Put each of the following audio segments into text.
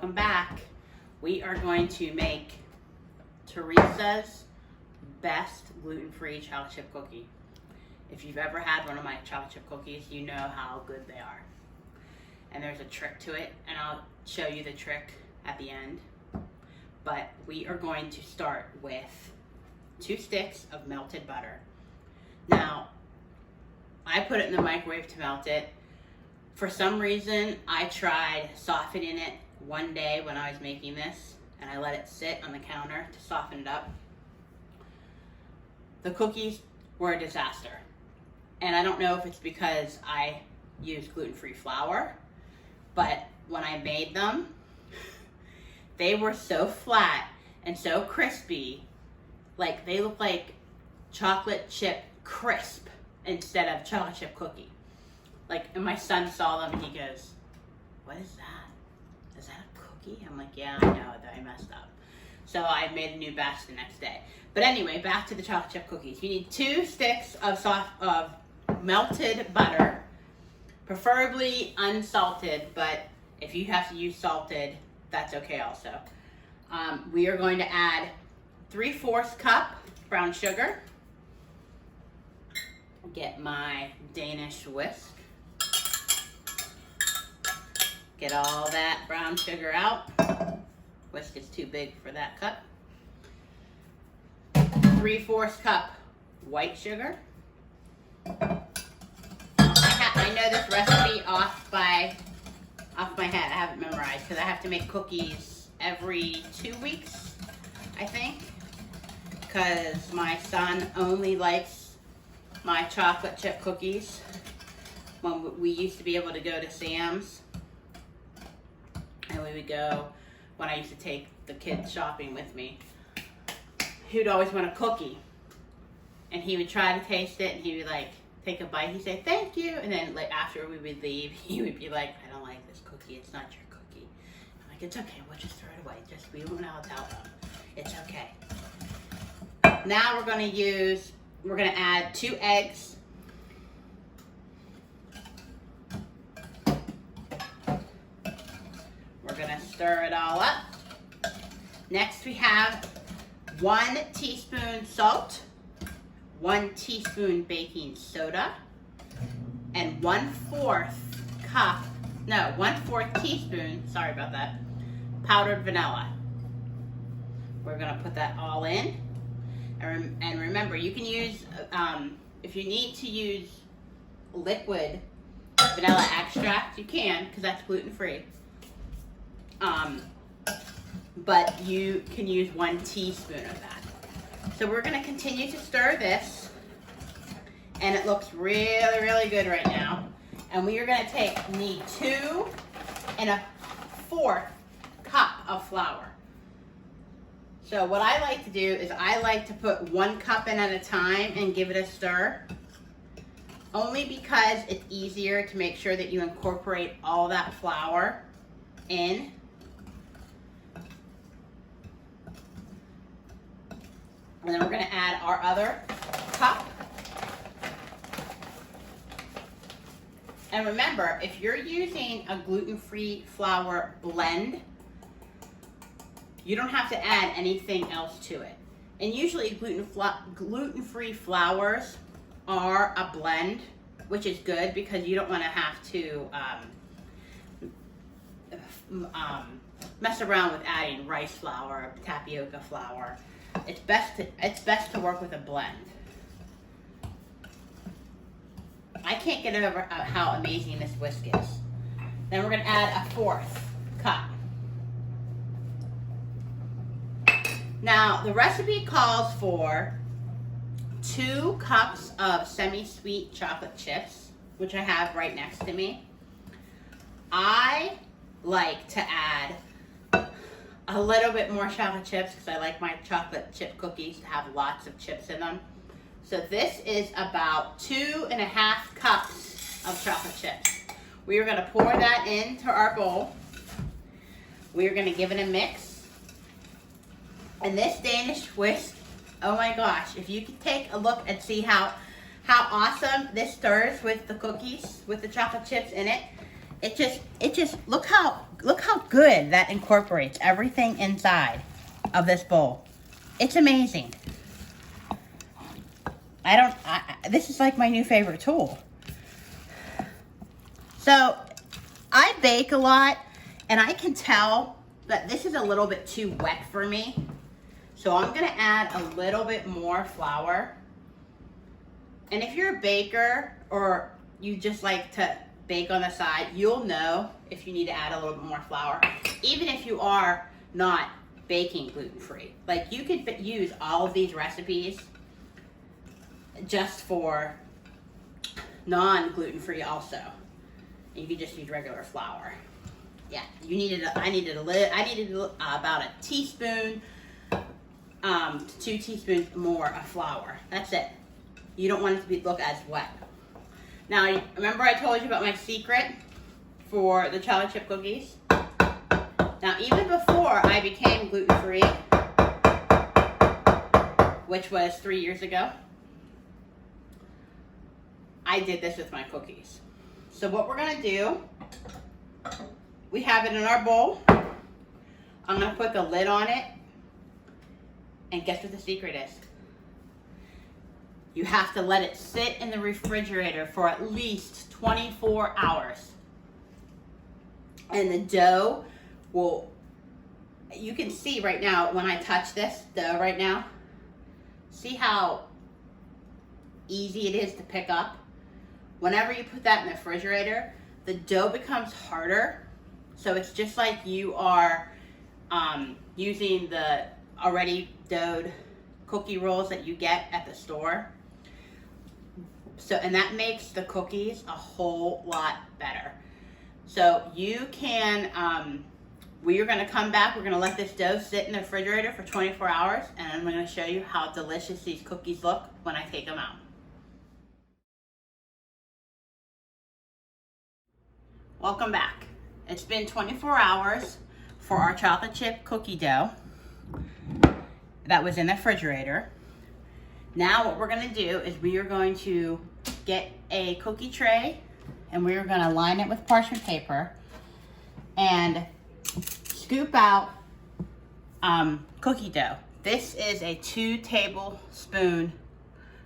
welcome back. We are going to make Teresa's best gluten-free chocolate chip cookie. If you've ever had one of my chocolate chip cookies, you know how good they are. And there's a trick to it, and I'll show you the trick at the end. But we are going to start with 2 sticks of melted butter. Now, I put it in the microwave to melt it. For some reason, I tried softening it one day when I was making this, and I let it sit on the counter to soften it up. The cookies were a disaster. And I don't know if it's because I used gluten-free flour, but when I made them, they were so flat and so crispy, like they look like chocolate chip crisp instead of chocolate chip cookie. Like, and my son saw them and he goes, "What is that? Is that a cookie?" I'm like, "Yeah, I know that I messed up." So I made a new batch the next day. But anyway, back to the chocolate chip cookies. You need 2 sticks of melted butter, preferably unsalted, but if you have to use salted, that's okay also. We are going to add 3/4 cup brown sugar. Get my Danish whisk. Get all that brown sugar out. Whisk is too big for that cup. 3/4 cup white sugar. I know this recipe off my head. I haven't memorized because I have to make cookies every 2 weeks, I think, because my son only likes my chocolate chip cookies. When we used to be able to go to Sam's, and we would go, when I used to take the kids shopping with me, he would always want a cookie, and he would try to taste it, and he would like take a bite. He'd say, "Thank you," and then like after we would leave, he would be like, "I don't like this cookie. It's not your cookie." I'm like, "It's okay. We'll just throw it away. Just we won't tell them. It's okay." Now we're gonna add 2 eggs. We're gonna stir it all up. Next we have 1 teaspoon salt, 1 teaspoon baking soda, and 1/4 teaspoon, sorry about that, powdered vanilla. We're gonna put that all in. And remember, you can use, if you need to use liquid vanilla extract, you can, because that's gluten-free. But you can use 1 teaspoon of that. So we're gonna continue to stir this, and it looks really, really good right now. And we are gonna need 2 1/4 cup of flour. So what I like to do is I like to put 1 cup in at a time and give it a stir, only because it's easier to make sure that you incorporate all that flour in. And then we're gonna add our other cup. And remember, if you're using a gluten-free flour blend, you don't have to add anything else to it. And usually gluten-free flours are a blend, which is good because you don't want to have to mess around with adding rice flour, tapioca flour. It's best to work with a blend. I can't get over how amazing this whisk is. Then we're gonna add 1/4 cup. Now, the recipe calls for 2 cups of semi-sweet chocolate chips, which I have right next to me. I like to add a little bit more chocolate chips because I like my chocolate chip cookies to have lots of chips in them. So this is about 2.5 cups of chocolate chips. We are gonna pour that into our bowl. We are gonna give it a mix. And this Danish whisk, oh my gosh, if you could take a look and see how awesome this stirs with the cookies, with the chocolate chips in it. It just, look how look how good that incorporates everything inside of this bowl. It's amazing. This is like my new favorite tool. So I bake a lot, and I can tell that this is a little bit too wet for me. So I'm gonna add a little bit more flour. And if you're a baker or you just like to bake on the side, you'll know if you need to add a little bit more flour. Even if you are not baking gluten-free. Like, you could use all of these recipes just for non-gluten-free also. You could just use regular flour. Yeah, I needed about a teaspoon to 2 teaspoons more of flour. That's it. You don't want it to look as wet. Now, remember I told you about my secret for the chocolate chip cookies? Now, even before I became gluten-free, which was 3 years ago, I did this with my cookies. So what we're gonna do, we have it in our bowl. I'm gonna put the lid on it, and guess what the secret is? You have to let it sit in the refrigerator for at least 24 hours. And the dough will, you can see right now when I touch this dough right now, see how easy it is to pick up? Whenever you put that in the refrigerator, the dough becomes harder. So it's just like you are using the already doughed cookie rolls that you get at the store. So, and that makes the cookies a whole lot better. So you can, we are gonna come back, we're gonna let this dough sit in the refrigerator for 24 hours, and I'm gonna show you how delicious these cookies look when I take them out. Welcome back. It's been 24 hours for our chocolate chip cookie dough that was in the refrigerator. Now what we're gonna do is we are going to get a cookie tray, and we are gonna line it with parchment paper and scoop out cookie dough. This is a 2 tablespoon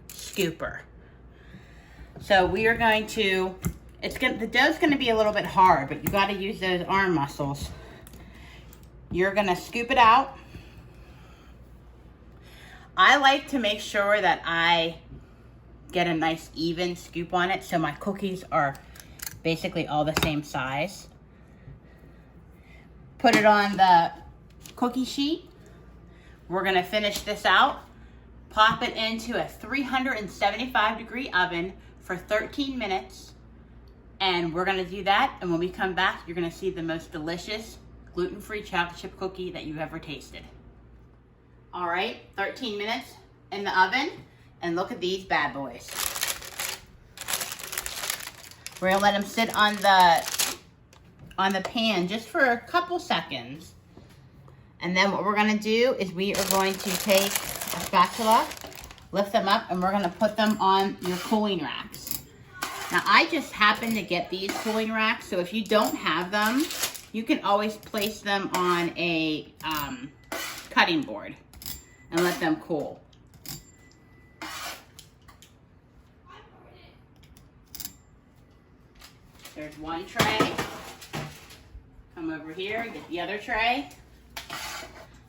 scooper. So we are going to, the dough's gonna be a little bit hard, but you gotta use those arm muscles. You're gonna scoop it out. I like to make sure that I get a nice even scoop on it so my cookies are basically all the same size. Put it on the cookie sheet. We're gonna finish this out. Pop it into a 375-degree oven for 13 minutes. And we're gonna do that, and when we come back, you're gonna see the most delicious gluten-free chocolate chip cookie that you've ever tasted. All right, 13 minutes in the oven, and look at these bad boys. We're gonna let them sit on the pan just for a couple seconds. And then what we're gonna do is we are going to take a spatula, lift them up, and we're gonna put them on your cooling racks. Now, I just happen to get these cooling racks, so if you don't have them, you can always place them on a cutting board and let them cool. There's one tray. Come over here, get the other tray.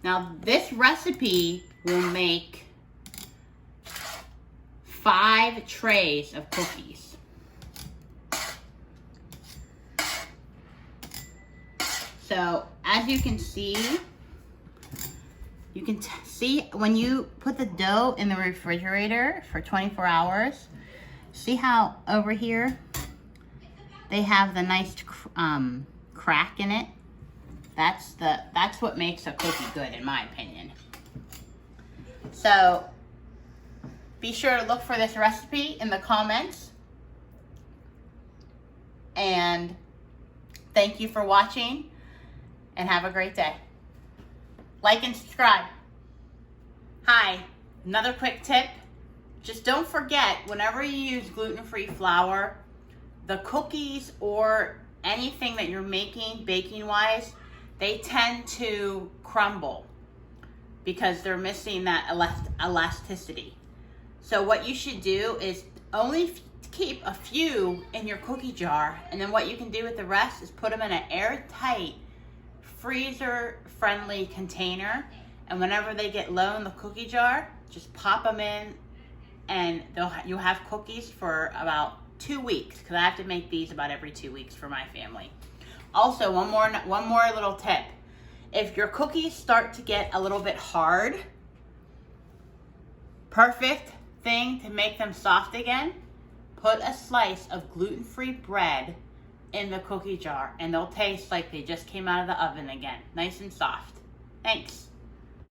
Now, this recipe will make 5 trays of cookies. So, as you can see, when you put the dough in the refrigerator for 24 hours, see how over here they have the nice crack in it? That's what makes a cookie good, in my opinion. So, be sure to look for this recipe in the comments. And thank you for watching, and have a great day. Like and subscribe. Hi, another quick tip. Just don't forget, whenever you use gluten-free flour, the cookies or anything that you're making baking wise, they tend to crumble because they're missing that elasticity. So what you should do is only keep a few in your cookie jar, and then what you can do with the rest is put them in an airtight, freezer-friendly container, and whenever they get low in the cookie jar, just pop them in, and you'll have cookies for about 2 weeks, because I have to make these about every 2 weeks for my family. Also, one more little tip. If your cookies start to get a little bit hard, perfect thing to make them soft again, put a slice of gluten-free bread in the cookie jar, and they'll taste like they just came out of the oven again. Nice and soft. Thanks.